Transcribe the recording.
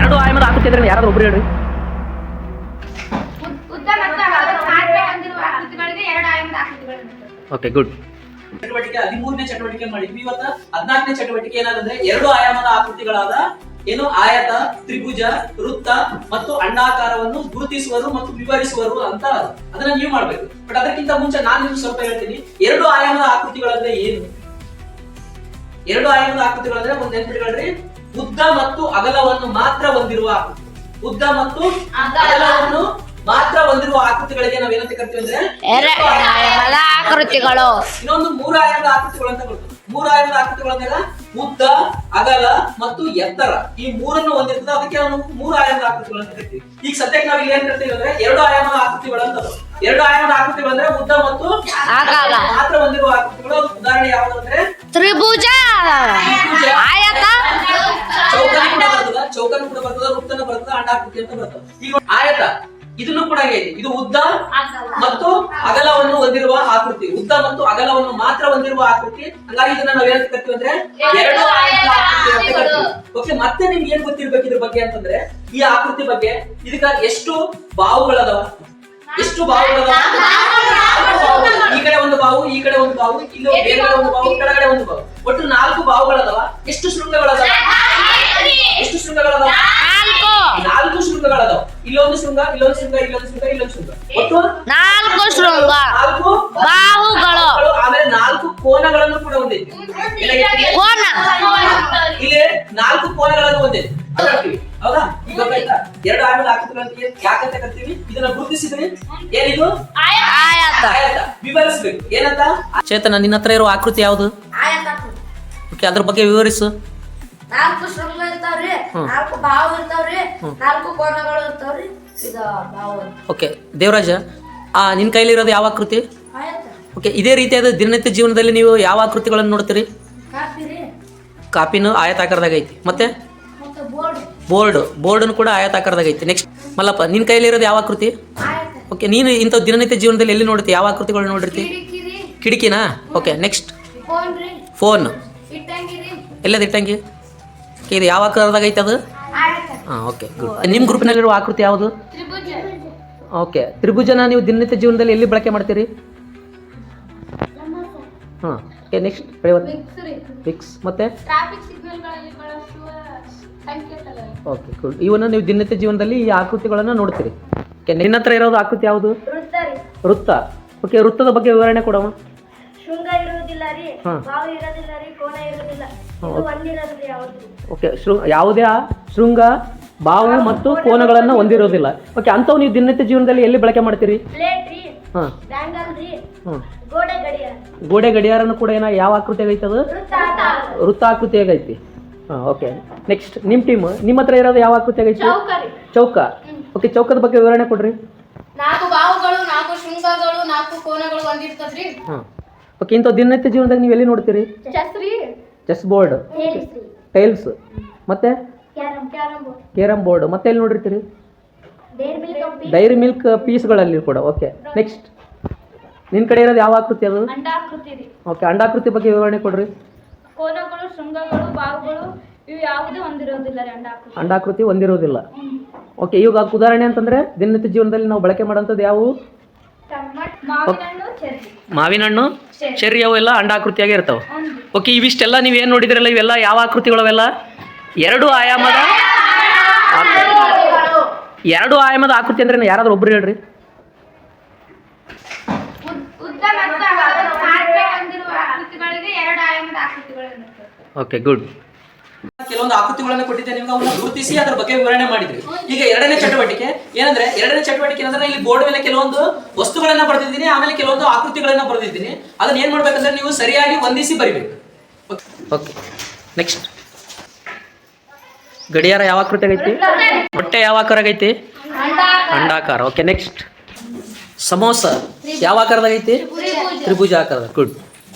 ಎರಡು ಆಯಾಮದ ಆಕೃತಿ ಅಂದ್ರೆ ಯಾರಾದ್ರೂ ಒಬ್ರು ಹೇಳ್ರಿ. Okay good. ಚಟುವಟಿಕೆ 13ನೇ ಚಟುವಟಿಕೆ ಮಾಡಿದ್ವಿ. ಇವತ್ತು 14ನೇ ಚಟುವಟಿಕೆ ಏನಾದಂದ್ರೆ ಎರಡು ಆಯಾಮದ ಆಕೃತಿಗಳಾದ ಏನು ಆಯತ, ತ್ರಿಭುಜ, ವೃತ್ತ ಮತ್ತು ಅಂಡಾಕಾರವನ್ನು ಗುರುತಿಸುವರು ಮತ್ತು ವಿವರಿಸುವರು ಅಂತ ಅದನ್ನ ನೀವು ಮಾಡ್ಬೇಕು. ಬಟ್ ಅದಕ್ಕಿಂತ ಮುಂಚೆ ನಾನು ನಿಮ್ಗೆ ಸ್ವಲ್ಪ ಹೇಳ್ತೀನಿ. ಎರಡು ಆಯಾಮದ ಆಕೃತಿಗಳಂದ್ರೆ ಏನು? ಎರಡು ಆಯಾಮದ ಆಕೃತಿಗಳಂದ್ರೆ ಒಂದು ನೆನ್ಪಿಟ್ಕೊಳ್ರಿ, ಉದ್ದ ಮತ್ತು ಅಗಲವನ್ನು ಮಾತ್ರ ಹೊಂದಿರುವ ಆಕೃತಿ. ಉದ್ದ ಮತ್ತು ಅಗಲವನ್ನು ಮಾತ್ರ ಹೊಂದಿರುವ ಆಕೃತಿಗಳಿಗೆ ನಾವೇನಂತ ಕರಿತೀವಿ ಅಂದ್ರೆ ಆಕೃತಿಗಳು. ಇನ್ನೊಂದು ಮೂರು ಆಯಾಮದ ಆಕೃತಿಗಳು ಅಂತ ಬರ್ತದೆ. ಮೂರು ಆಯಾಮದ ಆಕೃತಿಗಳು ಅಂದ್ರೆ ಉದ್ದ, ಅಗಲ ಮತ್ತು ಎತ್ತರ, ಈ ಮೂರನ್ನು ಹೊಂದಿರ್ತದೆ. ಅದಕ್ಕೆ ನಾವು ಮೂರು ಆಯಾಮದ ಆಕೃತಿಗಳು ಅಂತ ಕರಿತೀವಿ. ಈಗ ಸದ್ಯಕ್ಕೆ ನಾವು ಇಲ್ಲಿ ಏನ್ ಕರಿತೀವಿ ಅಂದ್ರೆ ಎರಡು ಆಯಾಮದ ಆಕೃತಿಗಳು ಅಂತ. ಎರಡು ಆಯಾಮದ ಆಕೃತಿಗಳು ಅಂದ್ರೆ ಉದ್ದ ಮತ್ತು ಅಗಲ ಮಾತ್ರ ಹೊಂದಿರುವ ಆಕೃತಿಗಳು. ಉದಾಹರಣೆ ಯಾವುದು ಅಂದ್ರೆ ತ್ರಿಭುಜ, ಆಯತ, ಚೌಕನ ಕೂಡ ಬರ್ತದ, ಚೌಕನ ಕೂಡ ಬರ್ತದ, ವೃತ್ತನ ಬರ್ತದ, ಅಂಡಾಕೃತಿ ಅಂತ ಬರ್ತದೆ. ಈಗ ಆಯತ ಇದನ್ನು ಕೂಡ ಇದೆ. ಇದು ಉದ್ದ ಮತ್ತು ಅಗಲವನ್ನು ಹೊಂದಿರುವ ಆಕೃತಿ, ಉದ್ದ ಮತ್ತು ಅಗಲವನ್ನು ಮಾತ್ರ ಹೊಂದಿರುವ ಆಕೃತಿ. ಹಂಗಾಗಿ ಇದನ್ನ ನಾವು ಏನಂತ ಕರಿತೀವಿ ಅಂದ್ರೆ ಎರಡು ಆಯಾಮದ ಆಕೃತಿ ಅಂತ ಕರಿತೀವಿ. ಓಕೆ, ಮತ್ತೆ ನಿಮ್ಗೆ ಏನ್ ಗೊತ್ತಿರ್ಬೇಕು ಇದ್ರ ಬಗ್ಗೆ ಅಂತಂದ್ರೆ ಈ ಆಕೃತಿ ಬಗ್ಗೆ. ಇದಕ್ಕ ಎಷ್ಟು ಬಾಹುಗಳದಾವ? ಎಷ್ಟು ಬಾಹುಗಳದಾವ? ಈ ಕಡೆ ಒಂದು ಬಾಹು, ಈ ಕಡೆ ಒಂದು ಬಾಹು, ಇಲ್ಲಿ ಬೇರೆ ಒಂದು ಬಾಹು, ಕೆಳಗಡೆ ಒಂದು ಬಾಹು, ಒಟ್ಟು 4 ಬಾಹುಗಳದಾವ. ಎಷ್ಟು ಶೃಂಗಗಳದಾವ? ಎಷ್ಟು ಶೃಂಗಗಳದಾವ? 4 ಶೃಂಗಗಳದಾವ. ಇಲ್ಲೊಂದು ಶೃಂಗ, ಇಲ್ಲೊಂದು ಶೃಂಗ, ಇಲ್ಲೊಂದು ಶೃಂಗ, ಇಲ್ಲೊಂದು ಶೃಂಗ, ಒಟ್ಟು 4 ಶೃಂಗ, 4 ಬಾಹುಗಳು. ಆಮೇಲೆ 4 ಕೋನಗಳನ್ನು ಕೂಡ ಹೊಂದಿದೆ. ಕೋನ ಇಲ್ಲಿ 4 ಕೋನಗಳನ್ನು ಹೊಂದಿದೆ. ಹೌದಾ? ಈಗ ಗೊತ್ತಾಯ್ತಾ ಎರಡು ಆಯಾಮದ ಆಕೃತಿಗಳಂತ ಯಾಕಂತ ಕರಿತೀವಿ? ಇದನ್ನ ಗುರುತಿಸಿದ್ರೆ ಏನಿದು ಆಯತ. ಆಯತ. ವಿವರಿಸಬೇಕು ಏನಂತ. ಚೇತನ, ನಿನ್ನ ಹತ್ರ ಇರೋ ಆಕೃತಿ ಯಾವುದು? ಓಕೆ, ಅದ್ರ ಬಗ್ಗೆ ವಿವರಿಸು. 4 ಶೃಂಗ ಇರ್ತಾವ್ರಿ, 4 ಬಾವು ಇರ್ತಾವ್ರಿ, 4 ಕೋನಗಳು ಇರ್ತಾವ್ರಿ. ಇದು ಬಾವು. ಓಕೆ ದೇವರಾಜ, ನಿನ್ನ ಕೈಲಿರೋದು ಯಾವ ಆಕೃತಿ? ಆಯತ. ಓಕೆ, ಇದೇ ರೀತಿಯಾದ ದಿನನಿತ್ಯ ಜೀವನದಲ್ಲಿ ನೀವು ಯಾವ ಆಕೃತಿಗಳನ್ನು ನೋಡ್ತೀರಿ? ಕಾಪಿ ರೀ, ಕಾಪಿನೂ ಆಯತಾಕಾರದಾಗ ಐತಿ. ಮತ್ತೆ ಮತ್ತೆ ಬೋರ್ಡ್, ಬೋರ್ಡನ್ನು ಕೂಡ ಆಯತಾಕಾರದಾಗ ಐತಿ. ನೆಕ್ಸ್ಟ್ ಮಲ್ಲಪ್ಪ, ನಿನ್ನ ಕೈಲಿರೋದು ಯಾವ ಆಕೃತಿ? ಆಯತ. ಓಕೆ, ನೀನು ಇಂಥ ದಿನನಿತ್ಯ ಜೀವನದಲ್ಲಿ ಎಲ್ಲಿ ನೋಡ್ತಿ? ಯಾವ ಆಕೃತಿಗಳನ್ನ ನೋಡಿರ್ತಿ? ಕಿಟಕಿ ರೀ, ಕಿಟಕಿನಾ? ಓಕೆ, ನೆಕ್ಸ್ಟ್ ಫೋನ್ ರೀ, ಫೋನ್. ಇಟ್ಟಂಗಿ ರೀ, ಎಲ್ಲದ ಇಟ್ಟಂಗಿ? ಓಕೆ, ಇದು ಯಾವ ಆಕಾರದಾಗ ಐತೆ ಅದು? ಆಯತ. ಹಾಂ, ಓಕೆ ಗುಡ್. ನಿಮ್ಮ ಗ್ರೂಪ್ನಲ್ಲಿರುವ ಆಕೃತಿ ಯಾವುದು? ತ್ರಿಭುಜ. ಓಕೆ, ತ್ರಿಭುಜನ ನೀವು ದಿನನಿತ್ಯ ಜೀವನದಲ್ಲಿ ಎಲ್ಲಿ ಬಳಕೆ ಮಾಡ್ತೀರಿ? ಹಾಂ, ಓಕೆ ನೆಕ್ಸ್ಟ್ ರೇವತ್. ಫಿಕ್ಸ್. ಮತ್ತೆ ಟ್ರಾಫಿಕ್ ಸಿಗ್ನಲ್ಗಳಲ್ಲಿ ಬಳಸುವ ಸಂಕೇತಗಳು. Okay good. ಇವನ್ನ ನೀವು ದಿನನಿತ್ಯ ಜೀವನದಲ್ಲಿ ಈ ಆಕೃತಿಗಳನ್ನು ನೋಡ್ತೀರಿ. ಓಕೆ, ನಿನ್ನ ಹತ್ರ ಇರೋದು ಆಕೃತಿ ಯಾವುದು? ವೃತ್ತ ರೀ, ವೃತ್ತ. ಓಕೆ, ವೃತ್ತದ ಬಗ್ಗೆ ವಿವರಣೆ ಕೊಡವ. ಶೃಂಗ ಇರುವುದಿಲ್ಲ ರೀ, ಬಾವು ಇರೋದಿಲ್ಲ ರೀ, ಕೋನ ಇರುವುದಿಲ್ಲ. ಇದು ಒಂದಿರೋದ್ರಿ ಯಾವುದು? ಓಕೆ, ಯಾವುದೇ ಶೃಂಗ, ಬಾವು ಮತ್ತು ಕೋನಗಳನ್ನು ಹೊಂದಿರೋದಿಲ್ಲ. ಓಕೆ, ಅಂಥವು ನೀವು ದಿನನಿತ್ಯ ಜೀವನದಲ್ಲಿ ಎಲ್ಲಿ ಬಳಕೆ ಮಾಡ್ತೀರಿ? ಪ್ಲೇಟ್ ರೀ, ಹಾಂ, ಬ್ಯಾಂಗಲ್ ರೀ, ಹಾಂ. ಗೋಡೆ ಗಡಿಯಾರ. ಗೋಡೆ ಗಡಿಯಾರನು ಕೂಡ ಯಾವ ಆಕೃತಿಯಾಗ ಐತೆ ಅದು? ವೃತ್ತ. ವೃತ್ತಾಕೃತಿಯಾಗ ಐತಿ. ಹಾಂ, ಓಕೆ ನೆಕ್ಸ್ಟ್ ನಿಮ್ಮ ಟೀಮ್, ನಿಮ್ಮ ಹತ್ರ ಇರೋದು ಯಾವ ಆಕೃತಿಯಾಗ ಐತಿ? ಚೌಕ ರೀ. ಚೌಕ. ಓಕೆ, ಚೌಕದ ಬಗ್ಗೆ ವಿವರಣೆ ಕೊಡ್ರಿ. 4 ಬಾಹುಗಳು, 4 ಶೃಂಗಗಳು, 4 ಕೋನಗಳು ಹೊಂದಿರ್ತದ್ರಿ. ಹಾಂ, ಓಕೆ, ಇಂಥ ದಿನನಿತ್ಯ ಜೀವನದಾಗ ನೀವು ಎಲ್ಲಿ ನೋಡ್ತೀರಿ? ಚೆಸ್ ರೀ, ಚೆಸ್ ಬೋರ್ಡ್, ಟೈಲ್ಸ್, ಮತ್ತೆ ಕ್ಯಾರಮ್ ಬೋರ್ಡ್, ಮತ್ತೆ ಎಲ್ಲಿ ನೋಡಿರ್ತೀರಿ? ಡೈರಿ ಮಿಲ್ಕ್ ಪೀಸ್ಗಳಲ್ಲಿ ಕೂಡ. ಓಕೆ, ನೆಕ್ಸ್ಟ್ ನಿನ್ನ ಕಡೆ ಇರೋದು ಯಾವ ಆಕೃತಿ ಅದು? ಅಂಡಾಕೃತಿ ರೀ. ಓಕೆ, ಅಂಡಾಕೃತಿ ಬಗ್ಗೆ ವಿವರಣೆ ಕೊಡ್ರಿ. ಕೋನಗಳು, ಶೃಂಗಗಳು, ಬಾಹುಗಳು ಇವು ಯಾವುದೇ ಹೊಂದಿರೋದಿಲ್ಲ ರೀ ಅಂಡಾಕೃತಿ. ಅಂಡಾಕೃತಿ ಹೊಂದಿರೋದಿಲ್ಲ. ಓಕೆ, ಇವಾಗ ಉದಾಹರಣೆ ಅಂತಂದ್ರೆ ದಿನನಿತ್ಯ ಜೀವನದಲ್ಲಿ ನಾವು ಬಳಕೆ ಮಾಡೋಂಥದ್ದು ಯಾವುವು? ಮಾವಿನ ಹಣ್ಣು, ಚೆರ್ರಿ, ಅವೆಲ್ಲ ಅಂಡಾಕೃತಿಯಾಗಿ ಇರ್ತಾವೆ. ಓಕೆ, ಇವಿಷ್ಟೆಲ್ಲ ನೀವೇನು ನೋಡಿದ್ರಲ್ಲ, ಇವೆಲ್ಲ ಯಾವ ಆಕೃತಿಗಳು? ಅವೆಲ್ಲ ಎರಡು ಆಯಾಮದ ಎರಡು ಆಯಾಮದ ಆಕೃತಿ ಅಂದ್ರೆ ಯಾರಾದ್ರೂ ಒಬ್ರು ಹೇಳ್ರಿ. Okay good. ಕೆಲವೊಂದು ಆಕೃತಿಗಳನ್ನು ಕೊಟ್ಟಿದ್ದೆ ನಿಮ್ಗೆ, ಅವನ್ನ ಗುರುತಿಸಿ ಅದರ ಬಗ್ಗೆ ವಿವರಣೆ ಮಾಡಿದ್ರಿ. ಈಗ ಎರಡನೇ ಚಟುವಟಿಕೆ ಏನಂದ್ರೆ ಇಲ್ಲಿ ಬೋರ್ಡ್ ಮೇಲೆ ಕೆಲವೊಂದು ವಸ್ತುಗಳನ್ನ ಬರೆದಿದ್ದೀನಿ, ಆಮೇಲೆ ಕೆಲವೊಂದು ಆಕೃತಿಗಳನ್ನ ಬರೆದಿದ್ದೀನಿ. ಅದನ್ನ ಏನ್ ಮಾಡ್ಬೇಕಂದ್ರೆ ನೀವು ಸರಿಯಾಗಿ ಹೊಂದಿಸಿ ಬರಿಬೇಕು. ಓಕೆ, ನೆಕ್ಸ್ಟ್ ಗಡಿಯಾರ ಯಾವ ಆಕೃತಿ ಆಗೈತಿ? ಹೊಟ್ಟೆ ಯಾವ ಆಕಾರ ಆಗೈತಿ? ಅಂಡಾಕಾರ. ಓಕೆ, ನೆಕ್ಸ್ಟ್ ಸಮೋಸ ಯಾವ ಆಕಾರದಾಗ ಐತಿ? ತ್ರಿಭುಜ ಆಕಾರದ. ಗುಡ್.